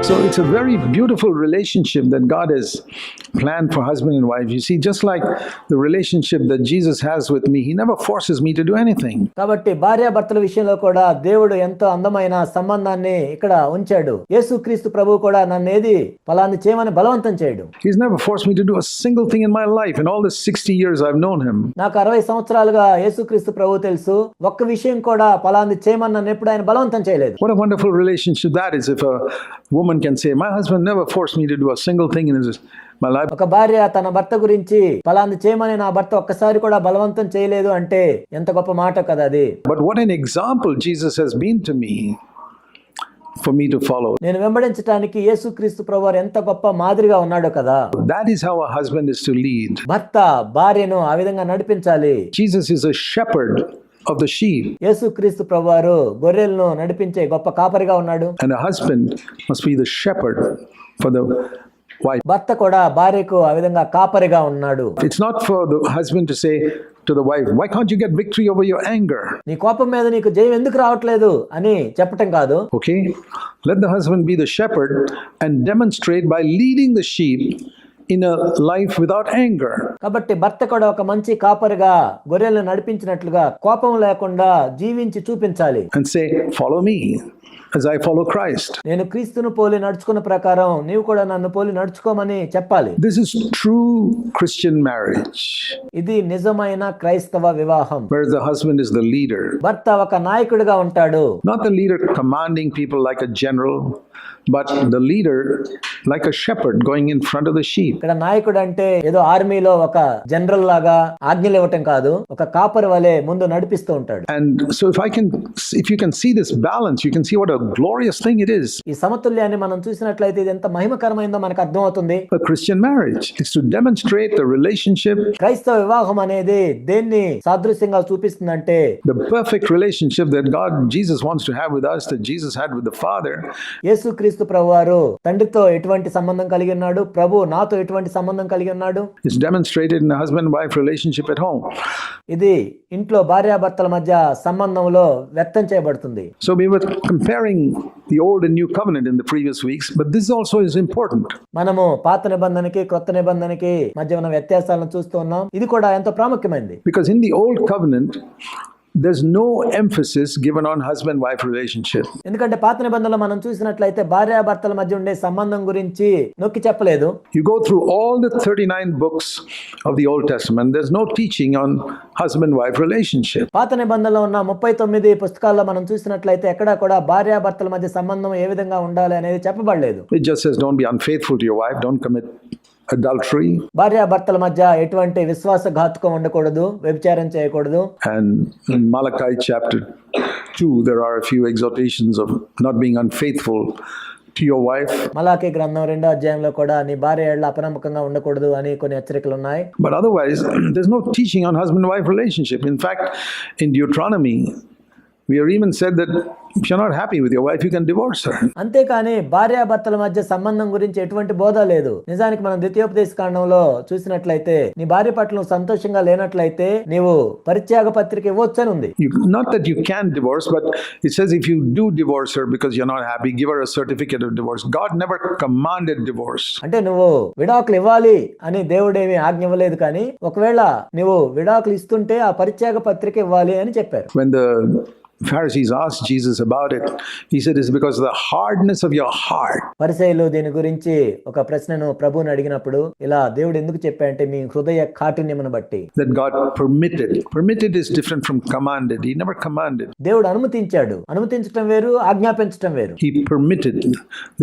So it's a very beautiful relationship that God has planned for husband and wife. You see, just like the relationship that Jesus has with me, he never forces me to do anything. కాబట్టి భార్యాభర్తల విషయంలో కూడా దేవుడు ఎంతో అందమైన సంబంధాన్ని ఇక్కడ ఉంచాడు. యేసుక్రీస్తు ప్రభువు కూడా నన్ను ఏది ఫలాన్ని చేయమని బలవంతం చేయడు. He's never forced me to do a single thing in my life. In all the 60 years I've known him. నాకు 60 సంవత్సరాలుగా యేసుక్రీస్తు ప్రభువు తెలుసు. ఒక్క విషయం కూడా ఫలాన్ని చేయమని నన్ను ఎప్పుడు ఆయన బలవంతం చేయలేదు. What a wonderful relationship that is. If a woman can say, my husband never forced me to do a single thing in my life. ఒక భార్య తన భర్త గురించి ఫలాన్ని చేయమని నా భర్త ఒక్కసారి కూడా బలవంతం చేయలేదు అంటే ఎంత గొప్ప మాట కదా అది. But what an example Jesus has been to me for me to follow. నేను వెంబడించడానికి యేసుక్రీస్తు ప్రభువారు ఎంత గొప్ప మాదిరిగా ఉన్నాడో కదా. That is how a husband is to lead. భర్త భార్యను ఆ విధంగా నడిపించాలి. Jesus is a shepherd of the sheep. యేసుక్రీస్తు ప్రభువారు గొర్రెలను నడిపించే గొప్ప కాపరిగా ఉన్నాడు. And a husband must be the shepherd for the wife. భర్త కూడా భార్యకు ఆ విధంగా కాపరిగా ఉన్నాడు. It's not for the husband to say to the wife, why can't you get victory over your anger? నీ కోపం మీద నీకు జయం ఎందుకు రావట్లేదు అని చెప్పటం కాదు. Okay, let the husband be the shepherd and demonstrate by leading the sheep in a life without anger. కాబట్టి భర్త కూడా ఒక మంచి కాపరిగా గొర్రెలను నడిపించినట్లుగా కోపం లేకుండా జీవించి చూపించాలి. And say, follow me as I follow Christ. నేను క్రీస్తును పోలి నడుచుకున్న ప్రకారం నీవు కూడా నన్ను పోలి నడుచుకోమని చెప్పాలి. This is true Christian marriage. ఇది నిజమైన క్రైస్తవ వివాహం. Where the husband is the leader. భర్త ఒక నాయకుడిగా ఉంటాడు. Not the leader commanding people like a general, but the leader like a shepherd going in front of the sheep. ఇక్కడ నాయకుడు అంటే ఏదో ఆర్మీలో ఒక జనరల్ లాగా ఆజ్ఞలు ఇవ్వటం కాదు, ఒక కాపరి వలె ముందు నడిపిస్తూ ఉంటాడు. And so if you can see this balance, you can see what a glorious thing it is. ఈ సమతుల్యాన్ని మనం చూసినట్లయితే ఇది ఎంత మహిమకరమైందో మనకు అర్థమవుతుంది. A Christian marriage is to demonstrate the relationship. క్రైస్తవ వివాహం అనేది దేన్ని సాదృశ్యంగా చూపిస్తుందంటే the perfect relationship that Jesus wants to have with us, that Jesus had with the Father. యేసుక్రీస్తు ప్రభువారు తండ్రితో ఎటువంటి సంబంధం కలిగి ఉన్నాడు, ప్రభు నాతో ఎటువంటి సంబంధం కలిగి ఉన్నాడు. It's demonstrated in a husband-wife relationship at home. ఇది ఇంట్లో భార్యాభర్తల మధ్య సంబంధంలో వ్యక్తం చేయబడుతుంది. So we were comparing the old and new covenant in the previous weeks, but this also is important. మనము పాత నిబంధనకి క్రొత్త నిబంధనకి మధ్య ఉన్న వ్యత్యాసాలను చూస్తూ ఉన్నాం. ఇది కూడా ఎంతో ప్రాముఖ్యమైనది. Because in the old covenant there's no emphasis given on husband-wife relationship. ఎందుకంటే పాత నిబంధనలో మనం చూసినట్లయితే భార్యాభర్తల మధ్య ఉండే సంబంధం గురించి నొక్కి చెప్పలేదు. You go through all the 39 books of the Old Testament, there's no teaching on husband-wife relationship. పాత నిబంధనలో ఉన్న 39 పుస్తకాల్లో మనం చూసినట్లయితే ఎక్కడా కూడా భార్యాభర్తల మధ్య సంబంధం ఏ విధంగా ఉండాలి అనేది చెప్పబడలేదు. It just says don't be unfaithful to your wife, don't commit adultery. భార్యాభర్తల మధ్య ఎటువంటి విశ్వాసఘాతుకం ఉండకూడదు, వ్యభిచారం చేయకూడదు. And in Malachi chapter 2 there are a few exhortations of not being unfaithful to your wife. మలాకి గ్రంథం 2వ అధ్యాయంలో కూడా నీ భార్య ఎడల అపనమ్మకంగా ఉండకూడదు అని కొన్ని హెచ్చరికలు ఉన్నాయి. But otherwise there's no teaching on husband-wife relationship. In fact, in Deuteronomy we are even said that if you're not happy with your wife, you can divorce her. అంతేకాని భార్యాభర్తల మధ్య సంబంధం గురించి ఎటువంటి బోధ లేదు. నిజానికి మనం ద్వితీయోపదేశ కాండంలో చూసినట్లయితే నీ భార్య పట్ల నువ్వు సంతోషంగా లేనట్లయితే నీవు పరిత్యాగ పత్రిక ఇవ్వచ్చు అని ఉంది. Not that you can divorce, but it says if you do divorce her because you're not happy, give her a certificate of divorce. God never commanded divorce. అంటే నువ్వు విడాకులు ఇవ్వాలి అని దేవుడేమి ఆజ్ఞ ఇవ్వలేదు, కానీ ఒకవేళ నువ్వు విడాకులు ఇస్తుంటే ఆ పరిత్యాగ పత్రిక ఇవ్వాలి అని చెప్పారు. When the Pharisees asked Jesus about it, he said it's because of the hardness of your heart. పరిసయ్యులు దీని గురించి ఒక ప్రశ్నను ప్రభువుని అడిగినప్పుడు ఇలా దేవుడు ఎందుకు చెప్పాడంటే మీ హృదయ కాఠిన్యమును బట్టి. That God permitted. Permitted is different from commanded. He never commanded. దేవుడు అనుమతించాడు. అనుమతించడం వేరు, ఆజ్ఞాపించడం వేరు. He permitted.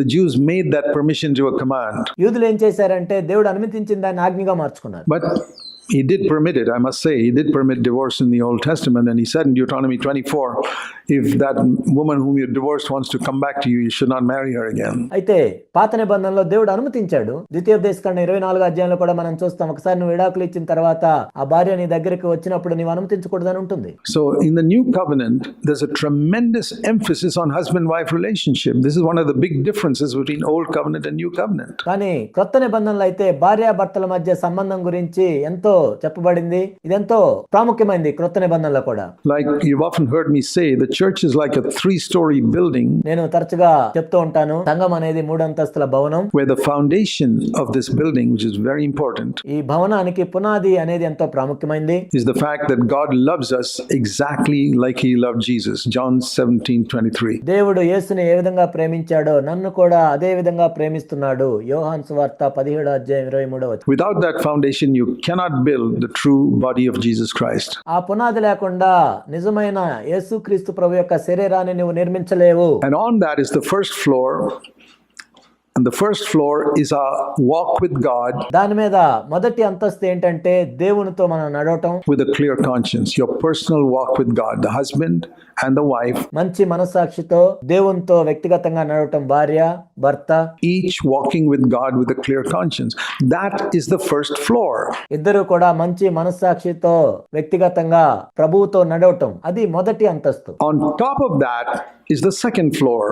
The Jews made that permission to a command. యూదులు ఏం చేశారంటే దేవుడు అనుమతించిన దాన్ని ఆజ్ఞగా మార్చుకున్నారు. But he did permit it, I must say. He did permit divorce in the Old Testament, and he said in Deuteronomy 24, if that woman whom you divorced wants to come back to you, you should not marry her again. అయితే పాత నిబంధనలో దేవుడు అనుమతించాడు. ద్వితీయోపదేశకాండం 24వ అధ్యాయంలో కూడా మనం చూస్తాం, ఒకసారి నువ్వు విడాకులు ఇచ్చిన తర్వాత ఆ భార్య నీ దగ్గరికి వచ్చినప్పుడు నీవు అనుమతించకూడదని ఉంటుంది. So in the new covenant there's a tremendous emphasis on husband-wife relationship. This is one of the big differences between Old Covenant and New Covenant. కానీ క్రొత్త నిబంధనలో అయితే భార్యాభర్తల మధ్య సంబంధం గురించి ఎంతో చెప్పబడింది. ఇదెంతో ప్రాముఖ్యమైనది క్రొత్త నిబంధనలో కూడా. Like you've often heard me say, the church is like a 3-story building నేను తరచుగా చెప్తూ ఉంటాను, సంఘం అనేది 3 అంతస్తుల భవనం. where the foundation of this building, which is very important, ఈ భవనానికి పునాది అనేది ఎంతో ప్రాముఖ్యమైనది. is the fact that God loves us exactly like he loved Jesus. John 17:23. దేవుడు యేసుని ఏ విధంగా ప్రేమించాడో నన్ను కూడా అదే విధంగా ప్రేమిస్తున్నాడు. యోహాను సువార్త 17:23. Without that foundation, you cannot build the true body of Jesus Christ. ఆ పునాది లేకుండా నిజమైన యేసుక్రీస్తు ప్రభు యొక్క శరీరాన్ని నువ్వు నిర్మించలేవు. And on that is the first floor. And the first floor is a walk with God దాని మీద మొదటి అంతస్తు ఏంటంటే దేవునితో మనం నడవటం, with a clear conscience. Your personal walk with God, the husband and the wife, మంచి మనస్సాక్షితో దేవునితో వ్యక్తిగతంగా నడవటం, భార్య భర్త each walking with God with a clear conscience. That is the first floor. ఇద్దరు కూడా మంచి మనస్సాక్షితో వ్యక్తిగతంగా ప్రభువుతో నడవటం, అది మొదటి అంతస్తు. On top of that is the second floor,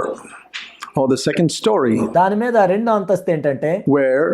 or the second story, దాని మీద రెండో అంతస్తు ఏంటంటే where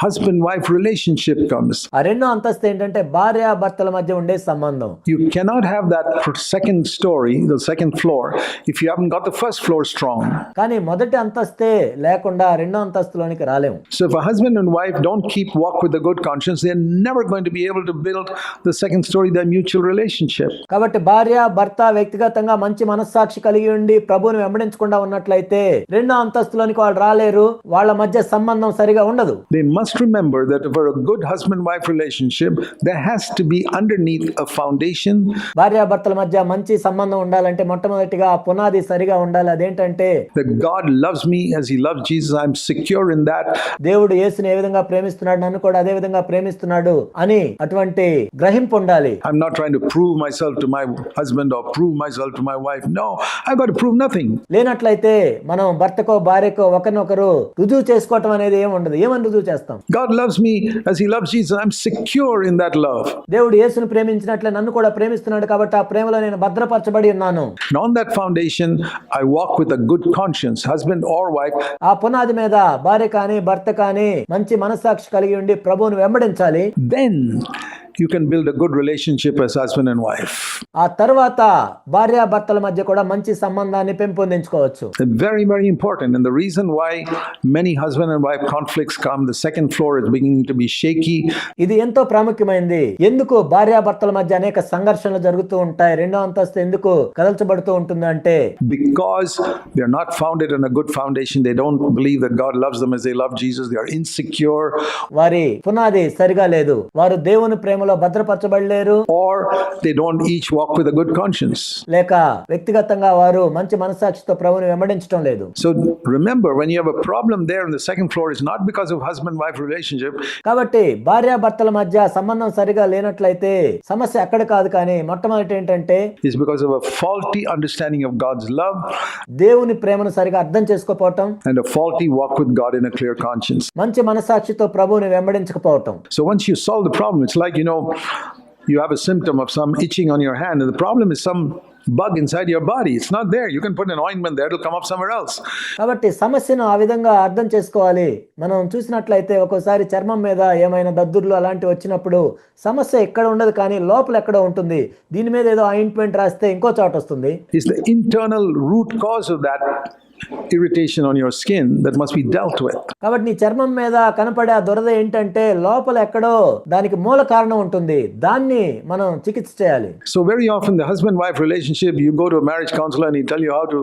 husband-wife relationship comes. ఆ రెండో అంతస్తు ఏంటంటే భార్య భర్తల మధ్య ఉండే సంబంధం. You cannot have that second story, the second floor, if you haven't got the first floor strong. కానీ మొదటి అంతస్తే లేకుండా రెండో అంతస్తులోనికి రాలేము. So if a husband and wife don't keep walk with a good conscience, they're never going to be able to build the second story, their mutual relationship. కాబట్టి భార్య భర్త వ్యక్తిగతంగా మంచి మనస్సాక్షి కలిగి ఉండి ప్రభువుని వెంబడించకుండా ఉన్నట్లయితే రెండో అంతస్తులోనికి వాళ్ళు రాలేరు. వాళ్ళ మధ్య సంబంధం సరిగా ఉండదు. They must remember that for a good husband-wife relationship, there has to be underneath a foundation. భార్య భర్తల మధ్య మంచి సంబంధం ఉండాలంటే మొట్టమొదటిగా ఆ పునాది సరిగా ఉండాలి. అదేంటంటే That God loves me as he loves Jesus. I'm secure in that. దేవుడు యేసుని ఏ విధంగా ప్రేమిస్తున్నాడు, నన్ను కూడా అదే విధంగా ప్రేమిస్తున్నాడు అని అటువంటి గ్రహింపు ఉండాలి. I'm not trying to prove myself to my husband or prove myself to my wife. No, I've got to prove nothing. లేనట్లయితే మనం భర్తకో భార్యకో ఒకరినొకరు రుజువు చేసుకోవటం అనేది ఏమి ఉండదు. ఏమని రుజువు చేస్తాం? God loves me as he loves Jesus. I'm secure in that love. దేవుడు యేసును ప్రేమించినట్లే నన్ను కూడా ప్రేమిస్తున్నాడు కాబట్టి ఆ ప్రేమలో నేను భద్రపరచబడి ఉన్నాను. And on that foundation, I walk with a good conscience, husband or wife. ఆ పునాది మీద భార్య కానీ భర్త కానీ మంచి మనస్సాక్షి కలిగి ఉండి ప్రభువును వెంబడించాలి. Then you can build a good relationship as husband and wife. ఆ తర్వాత భార్య భర్తల మధ్య కూడా మంచి సంబంధాన్ని పెంపొందించుకోవచ్చు. Very, very important. And the reason why many husband and wife conflicts come, the second floor is beginning to be shaky. ఇది ఎంతో ప్రాముఖ్యమైనది. ఎందుకు భార్య భర్తల మధ్య అనేక సంఘర్షణలు జరుగుతూ ఉంటాయి, రెండో అంతస్తు ఎందుకు కదల్చబడుతూ ఉంటుంది అంటే Because they are not founded on a good foundation. They don't believe that God loves them as they love Jesus. They are insecure. వారి పునాది సరిగా లేదు. వారు దేవుని ప్రేమలో భద్రపరచబడలేరు. Or they don't each walk with a good conscience. లేక వ్యక్తిగతంగా వారు మంచి మనస్సాక్షితో ప్రభువుని వెంబడించడం లేదు. So remember, when you have a problem there in the second floor, it's not because of husband-wife relationship. కాబట్టి భార్య భర్తల మధ్య సంబంధం సరిగా లేనట్లయితే సమస్య అక్కడ కాదు, కానీ మొట్టమొదటి ఏంటంటే It's because of a faulty understanding of God's love దేవుని ప్రేమను సరిగా అర్థం చేసుకోకపోవటం, and a faulty walk with God in a clear conscience. మంచి మనస్సాక్షితో ప్రభువుని వెంబడించకపోవటం. So once you solve the problem, it's like, you have a symptom of some itching on your hand, and the problem is some bug inside your body. It's not there. You can put an ointment there, it'll come up somewhere else. కాబట్టి సమస్యను ఆ విధంగా అర్థం చేసుకోవాలి. మనం చూసినట్లయితే ఒక్కోసారి చర్మం మీద ఏమైనా దద్దుర్లు అలాంటివి వచ్చినప్పుడు సమస్య ఎక్కడ ఉండదు, కానీ లోపల ఎక్కడో ఉంటుంది. దీని మీద ఏదో ఆయింట్మెంట్ రాస్తే ఇంకో చోట వస్తుంది. It's the internal root cause of that irritation on your skin that must be dealt with. కాబట్టి నీ చర్మం మీద కనపడే ఆ దురద ఏంటంటే లోపల ఎక్కడో దానికి మూల కారణం ఉంటుంది. దాన్ని మనం చికిత్స చేయాలి. So very often the husband-wife relationship, you go to a marriage counselor and he tell you how to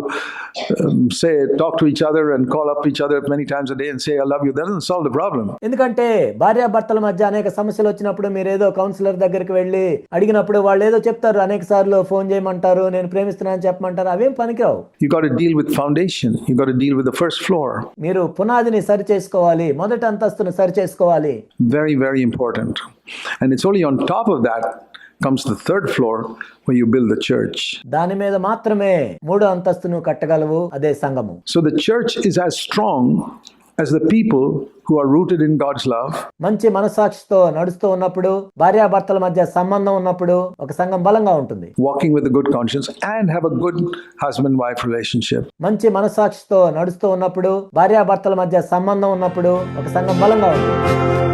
talk to each other and call up each other many times a day and say I love you. That doesn't solve the problem. ఎందుకంటే భార్య భర్తల మధ్య అనేక సమస్యలు వచ్చినప్పుడు మీరు ఏదో councillor దగ్గరికి వెళ్ళి అడిగినప్పుడు వాళ్ళు ఏదో చెప్తారు, అనేక సార్లు ఫోన్ చేయమంటారు, నేను ప్రేమిస్తున్నానని చెప్పమంటారు. అవేం పనికిరావు. You got to deal with foundation. You got to deal with the first floor. మీరు పునాదిని సరి చేసుకోవాలి, మొదటి అంతస్తును సరి చేసుకోవాలి. Very, very important. And it's only on top of that comes the third floor where you build the church. దాని మీద మాత్రమే మూడో అంతస్తును కట్టగలవు, అదే సంఘము. So the church is as strong as the people who are rooted in God's love. మంచి మనస్సాక్షితో నడుస్తూ ఉన్నప్పుడు, భార్యాభర్తల మధ్య సంబంధం ఉన్నప్పుడు ఒక సంఘం బలంగా ఉంటుంది. Walking with a good conscience and have a good husband-wife relationship. మంచి మనస్సాక్షితో నడుస్తూ ఉన్నప్పుడు, భార్యాభర్తల మధ్య సంబంధం ఉన్నప్పుడు ఒక సంఘం బలంగా ఉంటుంది.